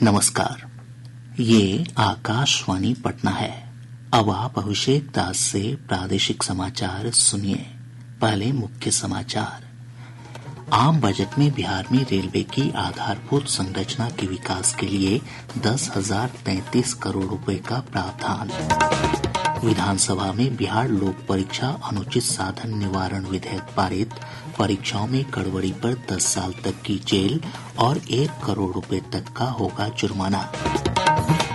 नमस्कार, ये आकाशवाणी पटना है। अब आप अभिषेक दास से प्रादेशिक समाचार सुनिए। पहले मुख्य समाचार। आम बजट में बिहार में रेलवे की आधारभूत संरचना के विकास के लिए 10,033 करोड़ रुपए का प्रावधान। विधानसभा में बिहार लोक परीक्षा अनुचित साधन निवारण विधेयक पारित। परीक्षाओं में गड़बड़ी पर 10 साल तक की जेल और 1 करोड़ रुपए तक का होगा जुर्माना।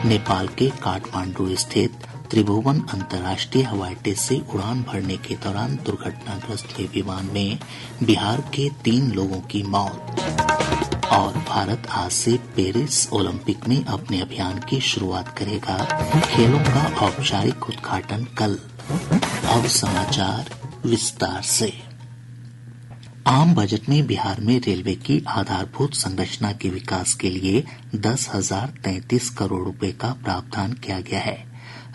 नेपाल के काठमांडू स्थित त्रिभुवन अंतर्राष्ट्रीय हवाई अड्डे से उड़ान भरने के दौरान दुर्घटनाग्रस्त हुए विमान में बिहार के 3 लोगों की मौत। और भारत आज से पेरिस ओलंपिक में अपने अभियान की शुरुआत करेगा। खेलों का औपचारिक उद्घाटन कल। अब समाचार विस्तार से। आम बजट में बिहार में रेलवे की आधारभूत संरचना के विकास के लिए 10,033 करोड़ रुपए का प्रावधान किया गया है।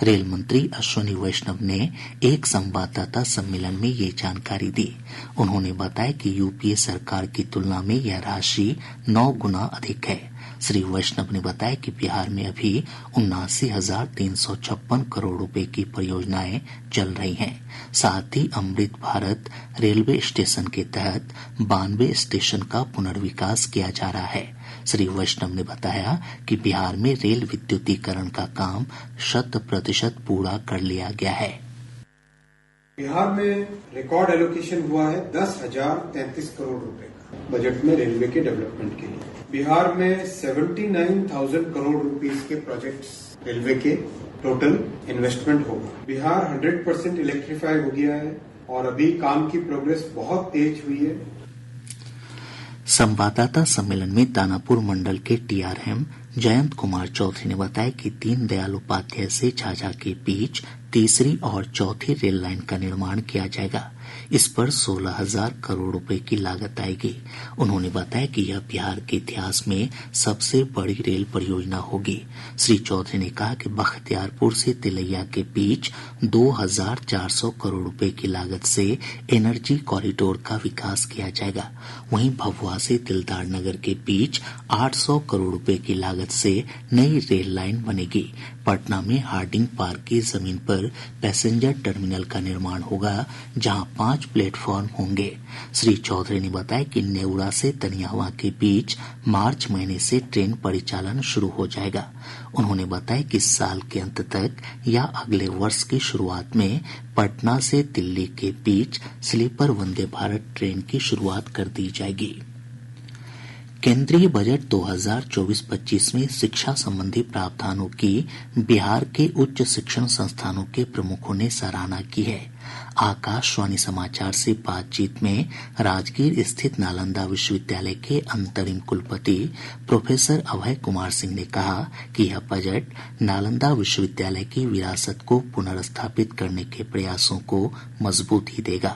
रेल मंत्री अश्विनी वैष्णव ने एक संवाददाता सम्मेलन में ये जानकारी दी। उन्होंने बताया कि यूपीए सरकार की तुलना में यह राशि 9 गुना अधिक है। श्री वैष्णव ने बताया कि बिहार में अभी 79,356 करोड़ रुपए की परियोजनाएं चल रही हैं। साथ ही अमृत भारत रेलवे स्टेशन के तहत 92 स्टेशन का पुनर्विकास किया जा रहा है। श्री वैष्णव ने बताया कि बिहार में रेल विद्युतीकरण का काम 100% पूरा कर लिया गया है। बिहार में रिकॉर्ड एलोकेशन हुआ है 10,033 करोड़ रुपए का बजट में रेलवे के डेवलपमेंट के लिए। बिहार में 79,000 करोड़ रुपीस के प्रोजेक्ट्स रेलवे के टोटल इन्वेस्टमेंट होगा। बिहार 100% इलेक्ट्रीफाई हो गया है और अभी काम की प्रोग्रेस बहुत तेज हुई है। संवाददाता सम्मेलन में दानापुर मंडल के टीआरएम जयंत कुमार चौधरी ने बताया कि दीनदयाल उपाध्याय से झाझा के बीच तीसरी और चौथी रेल लाइन का निर्माण किया जाएगा। इस पर 16,000 करोड़ रुपए की लागत आएगी। उन्होंने बताया कि यह बिहार के इतिहास में सबसे बड़ी रेल परियोजना होगी। श्री चौधरी ने कहा कि बख्तियारपुर से तिलैया के बीच 2,400 करोड़ रुपए की लागत से एनर्जी कॉरिडोर का विकास किया जाएगा। वहीं भभुआ से दिलदार नगर के बीच 800 करोड़ रुपए की लागत से नई रेल लाइन बनेगी। पटना में हार्डिंग पार्क की जमीन पर पैसेंजर टर्मिनल का निर्माण होगा, जहां 5 प्लेटफॉर्म होंगे। श्री चौधरी ने बताया कि नेउरा से तनियावा के बीच मार्च महीने से ट्रेन परिचालन शुरू हो जाएगा। उन्होंने बताया कि इस साल के अंत तक या अगले वर्ष की शुरुआत में पटना से दिल्ली के बीच स्लीपर वंदे भारत ट्रेन की शुरुआत कर दी जाएगी। केंद्रीय बजट 2024-25 में शिक्षा संबंधी प्रावधानों की बिहार के उच्च शिक्षण संस्थानों के प्रमुखों ने सराहना की है। आकाशवाणी समाचार से बातचीत में राजगीर स्थित नालंदा विश्वविद्यालय के अंतरिम कुलपति प्रोफेसर अभय कुमार सिंह ने कहा कि यह बजट नालंदा विश्वविद्यालय की विरासत को पुनर्स्थापित करने के प्रयासों को मजबूती देगा।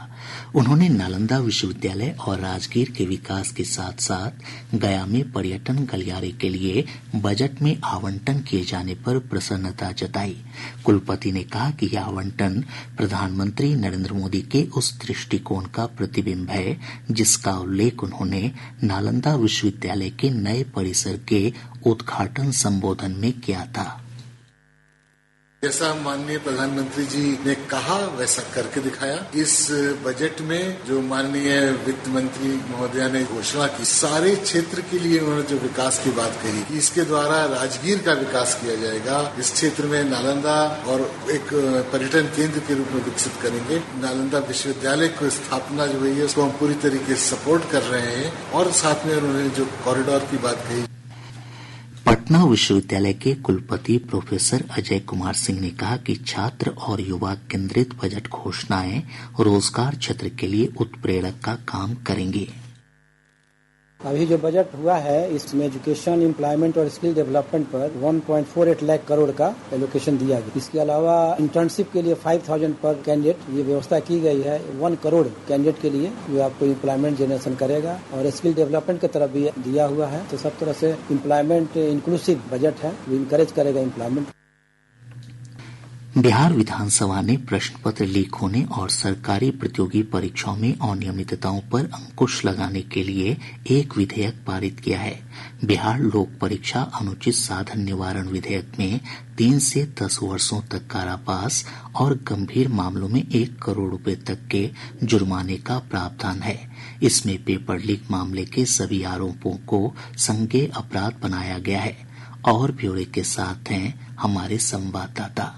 उन्होंने नालंदा विश्वविद्यालय और राजगीर के विकास के साथ साथ गया में पर्यटन गलियारे के लिए बजट में आवंटन किए जाने पर प्रसन्नता जताई। कुलपति ने कहा कि यह आवंटन प्रधानमंत्री नरेंद्र मोदी के उस दृष्टिकोण का प्रतिबिंब है जिसका उल्लेख उन्होंने नालंदा विश्वविद्यालय के नए परिसर के उद्घाटन संबोधन में किया था। जैसा माननीय प्रधानमंत्री जी ने कहा वैसा करके दिखाया। इस बजट में जो माननीय वित्त मंत्री महोदया ने घोषणा की, सारे क्षेत्र के लिए उन्होंने जो विकास की बात कही कि इसके द्वारा राजगीर का विकास किया जाएगा। इस क्षेत्र में नालंदा और एक पर्यटन केंद्र के रूप में विकसित करेंगे। नालंदा विश्वविद्यालय की स्थापना जो हुई है उसको हम पूरी तरीके से सपोर्ट कर रहे हैं। और साथ में उन्होंने जो कॉरिडोर की बात कही। पटना विश्वविद्यालय के कुलपति प्रोफेसर अजय कुमार सिंह ने कहा कि छात्र और युवा केंद्रित बजट घोषणाएं रोजगार क्षेत्र के लिए उत्प्रेरक का काम करेंगी। अभी जो बजट हुआ है इसमें एजुकेशन, एम्प्लॉयमेंट और स्किल डेवलपमेंट पर 1.48 लाख करोड़ का एलोकेशन दिया गया। इसके अलावा इंटर्नशिप के लिए 5,000 पर कैंडिडेट ये व्यवस्था की गई है। 1 करोड़ कैंडिडेट के लिए जो आपको एम्प्लॉयमेंट जनरेशन करेगा और स्किल डेवलपमेंट की तरफ भी दिया हुआ है। तो सब तरह से एम्प्लॉयमेंट इंक्लूसिव बजट है, वो इंकरेज करेगा एम्प्लॉयमेंट। बिहार विधानसभा ने प्रश्न पत्र लीक होने और सरकारी प्रतियोगी परीक्षाओं में अनियमितताओं पर अंकुश लगाने के लिए एक विधेयक पारित किया है। बिहार लोक परीक्षा अनुचित साधन निवारण विधेयक में 3 से 10 वर्षों तक कारावास और गंभीर मामलों में 1 करोड़ रुपए तक के जुर्माने का प्रावधान है। इसमें पेपर लीक मामले के सभी आरोपों को संज्ञेय अपराध बनाया गया है। और ब्यौरे के साथ हैं हमारे संवाददाता।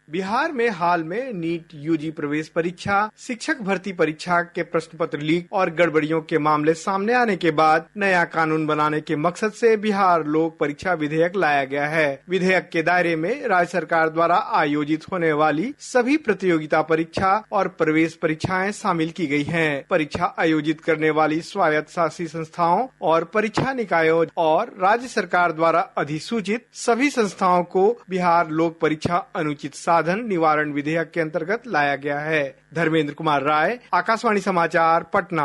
बिहार में हाल में नीट यूजी प्रवेश परीक्षा, शिक्षक भर्ती परीक्षा के प्रश्न पत्र लीक और गड़बड़ियों के मामले सामने आने के बाद नया कानून बनाने के मकसद से बिहार लोक परीक्षा विधेयक लाया गया है। विधेयक के दायरे में राज्य सरकार द्वारा आयोजित होने वाली सभी प्रतियोगिता परीक्षा और प्रवेश परीक्षाएं शामिल की गई हैं। परीक्षा आयोजित करने वाली स्वायत्त शासी संस्थाओं और परीक्षा निकायों और राज्य सरकार द्वारा अधिसूचित सभी संस्थाओं को बिहार लोक परीक्षा अनुचित साधन निवारण विधेयक के अंतर्गत लाया गया है। धर्मेंद्र कुमार राय, आकाशवाणी समाचार, पटना।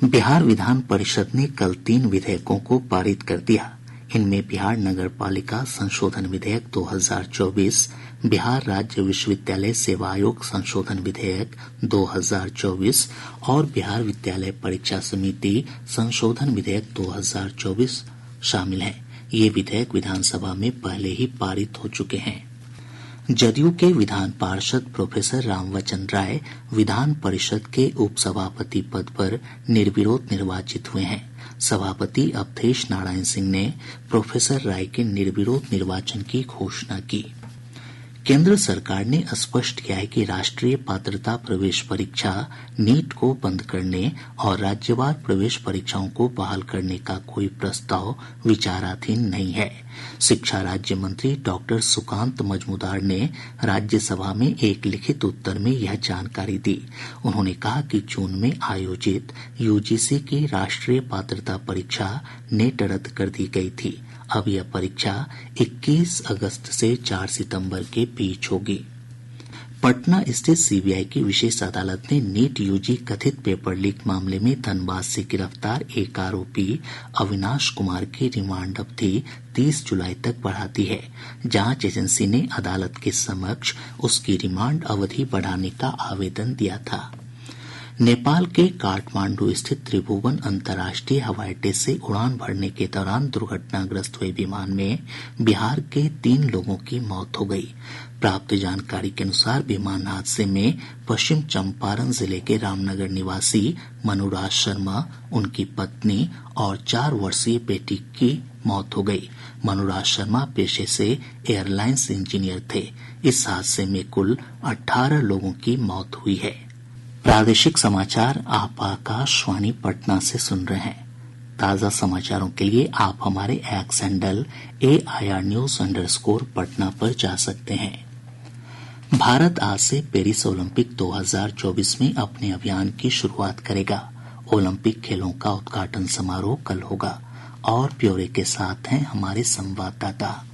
बिहार विधान परिषद ने कल 3 विधेयकों को पारित कर दिया। इनमें बिहार नगर पालिका संशोधन विधेयक 2024, बिहार राज्य विश्वविद्यालय सेवा आयोग संशोधन विधेयक 2024 और बिहार विद्यालय परीक्षा समिति संशोधन विधेयक 2024 शामिल हैं। ये विधेयक विधानसभा में पहले ही पारित हो चुके हैं। जदयू के विधान पार्षद प्रोफेसर रामवचन राय विधान परिषद के उपसभापति पद पर निर्विरोध निर्वाचित हुए हैं। सभापति अवधेश नारायण सिंह ने प्रोफेसर राय के निर्विरोध निर्वाचन की घोषणा की। केंद्र सरकार ने स्पष्ट किया है कि राष्ट्रीय पात्रता प्रवेश परीक्षा नीट को बंद करने और राज्यवार प्रवेश परीक्षाओं को बहाल करने का कोई प्रस्ताव विचाराधीन नहीं है। शिक्षा राज्य मंत्री डॉक्टर सुकांत मजूमदार ने राज्यसभा में एक लिखित उत्तर में यह जानकारी दी। उन्होंने कहा कि जून में आयोजित यूजीसी की राष्ट्रीय पात्रता परीक्षा नेट रद्द कर दी गई थी। अब यह परीक्षा 21 अगस्त से 4 सितंबर के बीच होगी। पटना स्थित सीबीआई की विशेष अदालत ने नीट यूजी कथित पेपर लीक मामले में धनबाद से गिरफ्तार एक आरोपी अविनाश कुमार की रिमांड अवधि 30 जुलाई तक बढ़ा दी है। जांच एजेंसी ने अदालत के समक्ष उसकी रिमांड अवधि बढ़ाने का आवेदन दिया था। नेपाल के काठमांडू स्थित त्रिभुवन अंतर्राष्ट्रीय हवाई अड्डे से उड़ान भरने के दौरान दुर्घटनाग्रस्त हुए विमान में बिहार के 3 लोगों की मौत हो गई। प्राप्त जानकारी के अनुसार विमान हादसे में पश्चिम चंपारण जिले के रामनगर निवासी मनुराज शर्मा, उनकी पत्नी और 4 वर्षीय बेटी की मौत हो गई। मनुराज शर्मा पेशे से एयरलाइंस इंजीनियर थे। इस हादसे में कुल 18 लोगों की मौत हुई है। प्रादेशिक समाचार आप आकाशवाणी पटना से सुन रहे हैं। ताज़ा समाचारों के लिए आप हमारे एक्स हैंडल AIR News_पटना पर जा सकते हैं। भारत आज से पेरिस ओलंपिक 2024 में अपने अभियान की शुरुआत करेगा। ओलंपिक खेलों का उद्घाटन समारोह कल होगा। और ब्यौरे के साथ हैं हमारे संवाददाता।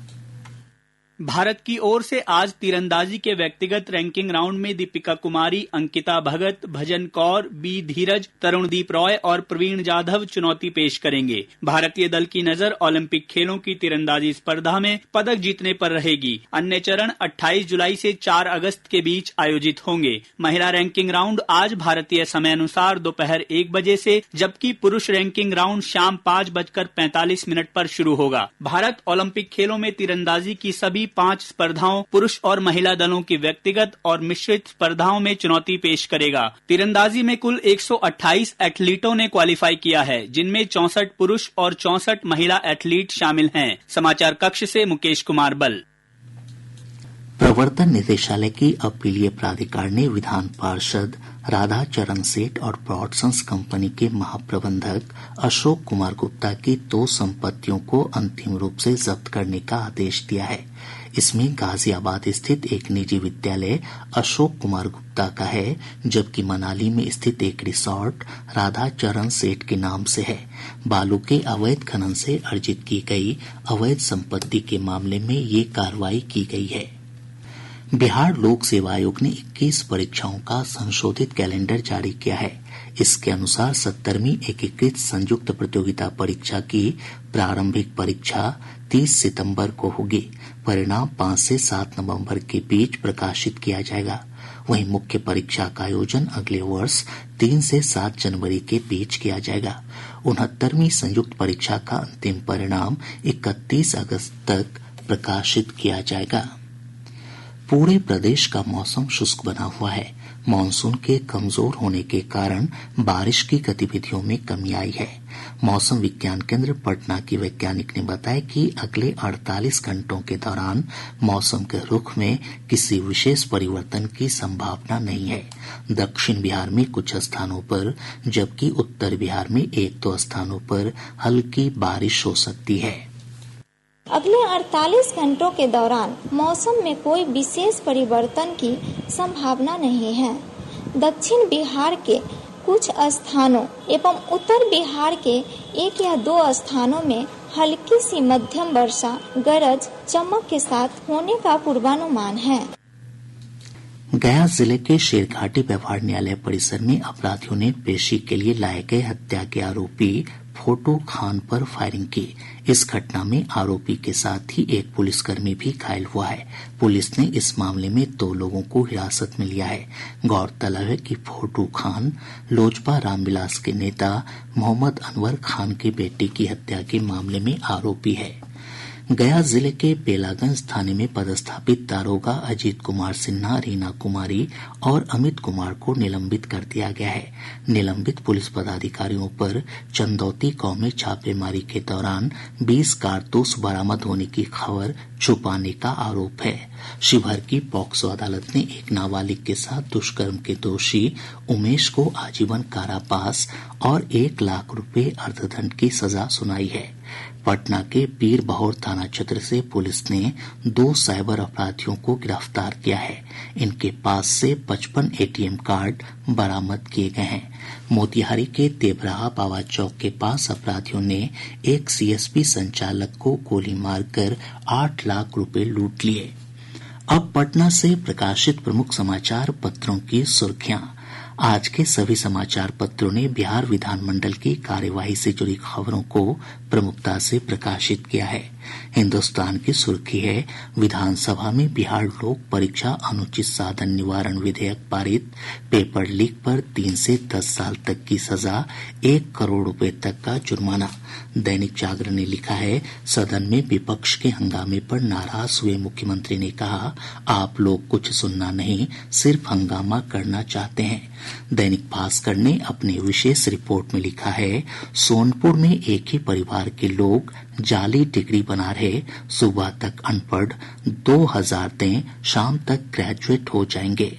भारत की ओर से आज तीरंदाजी के व्यक्तिगत रैंकिंग राउंड में दीपिका कुमारी, अंकिता भगत, भजन कौर, बी धीरज, तरुणदीप रॉय और प्रवीण जाधव चुनौती पेश करेंगे। भारतीय दल की नजर ओलंपिक खेलों की तीरंदाजी स्पर्धा में पदक जीतने पर रहेगी। अन्य चरण 28 जुलाई से 4 अगस्त के बीच आयोजित होंगे। महिला रैंकिंग राउंड आज भारतीय समय अनुसार दोपहर 1 बजे से, जबकि पुरुष रैंकिंग राउंड शाम 5:45 पर शुरू होगा। भारत ओलंपिक खेलों में तीरंदाजी की सभी 5 स्पर्धाओं, पुरुष और महिला दलों की व्यक्तिगत और मिश्रित स्पर्धाओं में चुनौती पेश करेगा। तीरंदाजी में कुल 128 एथलीटों ने क्वालिफाई किया है, जिनमें 64 पुरुष और 64 महिला एथलीट शामिल हैं। समाचार कक्ष से मुकेश कुमार बल। प्रवर्तन निदेशालय की अपीलीय प्राधिकार ने विधान पार्षद राधा चरण सेठ और ब्रॉडसन्स कंपनी के महाप्रबंधक अशोक कुमार गुप्ता की 2 संपत्तियों को अंतिम रूप से जब्त करने का आदेश दिया है। इसमें गाजियाबाद स्थित एक निजी विद्यालय अशोक कुमार गुप्ता का है, जबकि मनाली में स्थित एक रिसोर्ट राधा चरण सेठ के नाम से है। बालू के अवैध खनन से अर्जित की गई अवैध संपत्ति के मामले में ये कार्रवाई की गई है। बिहार लोक सेवा आयोग ने 21 परीक्षाओं का संशोधित कैलेंडर जारी किया है। इसके अनुसार 70वीं एकीकृत संयुक्त प्रतियोगिता परीक्षा की प्रारंभिक परीक्षा 30 सितंबर को होगी। परिणाम 5 से 7 नवंबर के बीच प्रकाशित किया जाएगा। वहीं मुख्य परीक्षा का आयोजन अगले वर्ष 3 से 7 जनवरी के बीच किया जाएगा। 69वीं संयुक्त परीक्षा का अंतिम परिणाम 31 अगस्त तक प्रकाशित किया जाएगा। पूरे प्रदेश का मौसम शुष्क बना हुआ है। मानसून के कमजोर होने के कारण बारिश की गतिविधियों में कमी आई है। मौसम विज्ञान केंद्र पटना की वैज्ञानिक ने बताया कि अगले 48 घंटों के दौरान मौसम के रुख में किसी विशेष परिवर्तन की संभावना नहीं है। दक्षिण बिहार में कुछ स्थानों पर जबकि उत्तर बिहार में 1-2 स्थानों पर हल्की बारिश हो सकती है। अगले 48 घंटों के दौरान मौसम में कोई विशेष परिवर्तन की संभावना नहीं है। दक्षिण बिहार के कुछ स्थानों एवं उत्तर बिहार के 1 या 2 स्थानों में हल्की सी मध्यम वर्षा गरज चमक के साथ होने का पूर्वानुमान है। गया जिले के शेरघाटी व्यवहार न्यायालय परिसर में अपराधियों ने पेशी के लिए लाए गए हत्या के आरोपी फोटो खान पर फायरिंग की। इस घटना में आरोपी के साथ ही एक पुलिसकर्मी भी घायल हुआ है। पुलिस ने इस मामले में 2 लोगों को हिरासत में लिया है। गौरतलब है कि फोटो खान लोजपा रामविलास के नेता मोहम्मद अनवर खान की बेटी की हत्या के मामले में आरोपी है। गया जिले के बेलागंज थाने में पदस्थापित दारोगा अजीत कुमार सिन्हा, रीना कुमारी और अमित कुमार को निलंबित कर दिया गया है। निलंबित पुलिस पदाधिकारियों पर चंदौती गांव में छापेमारी के दौरान 20 कारतूस बरामद होने की खबर छुपाने का आरोप है। शिवहर की पॉक्सो अदालत ने एक नाबालिग के साथ दुष्कर्म के दोषी उमेश को आजीवन कारावास और 1 लाख रुपए अर्थदंड की सजा सुनाई है। पटना के पीर बहोर थाना क्षेत्र से पुलिस ने 2 साइबर अपराधियों को गिरफ्तार किया है। इनके पास से 55 एटीएम कार्ड बरामद किए गए हैं। मोतिहारी के तेबराहा बाबा चौक के पास अपराधियों ने एक सीएसपी संचालक को गोली मारकर 8 लाख रुपए लूट लिए। अब पटना से प्रकाशित प्रमुख समाचार पत्रों की सुर्खियां। आज के सभी समाचार पत्रों ने बिहार विधानमंडल की कार्यवाही से जुड़ी खबरों को प्रमुखता से प्रकाशित किया है। हिन्दुस्तान की सुर्खी है, विधानसभा में बिहार लोक परीक्षा अनुचित साधन निवारण विधेयक पारित, पेपर लीक पर 3 से 10 साल तक की सजा, 1 करोड़ रुपए तक का जुर्माना। दैनिक जागरण ने लिखा है, सदन में विपक्ष के हंगामे पर नाराज हुए मुख्यमंत्री ने कहा, आप लोग कुछ सुनना नहीं, सिर्फ हंगामा करना चाहते हैं। दैनिक भास्कर ने अपने विशेष रिपोर्ट में लिखा है, सोनपुर में एक ही परिवार के लोग जाली डिग्री बना रहे, सुबह तक अनपढ़, 2000 दें, शाम तक ग्रेजुएट हो जाएंगे।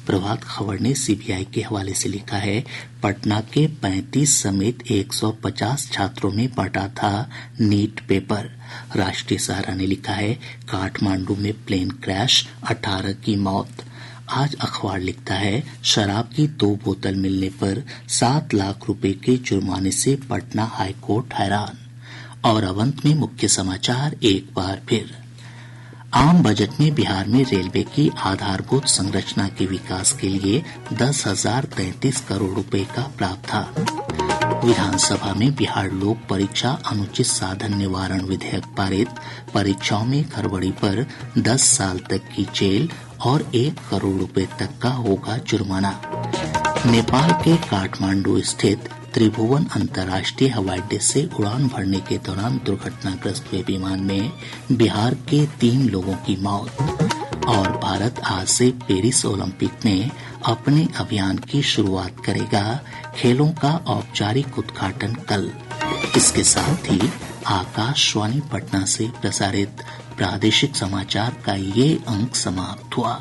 प्रभात खबर ने सीबीआई के हवाले से लिखा है, पटना के 35 समेत 150 छात्रों में बंटा था नीट पेपर। राष्ट्रीय सहारा ने लिखा है, काठमांडू में प्लेन क्रैश, 18 की मौत। आज अखबार लिखता है, शराब की 2 बोतल मिलने पर 7 लाख रुपए के जुर्माने से पटना हाईकोर्ट हैरान। और अब अंत में मुख्य समाचार एक बार फिर। आम बजट में बिहार में रेलवे की आधारभूत संरचना के विकास के लिए 10,033 करोड़ रुपए का प्रावधान। विधानसभा में बिहार लोक परीक्षा अनुचित साधन निवारण विधेयक पारित, परीक्षाओं में गड़बड़ी पर 10 साल तक की जेल और 1 करोड़ रुपए तक का होगा जुर्माना। नेपाल के काठमांडू स्थित त्रिभुवन अंतर्राष्ट्रीय हवाई अड्डे से उड़ान भरने के दौरान दुर्घटनाग्रस्त हुए विमान में बिहार के 3 लोगों की मौत। और भारत आज से पेरिस ओलंपिक में अपने अभियान की शुरुआत करेगा। खेलों का औपचारिक उद्घाटन कल। इसके साथ ही आकाशवाणी पटना से प्रसारित प्रादेशिक समाचार का ये अंक समाप्त हुआ।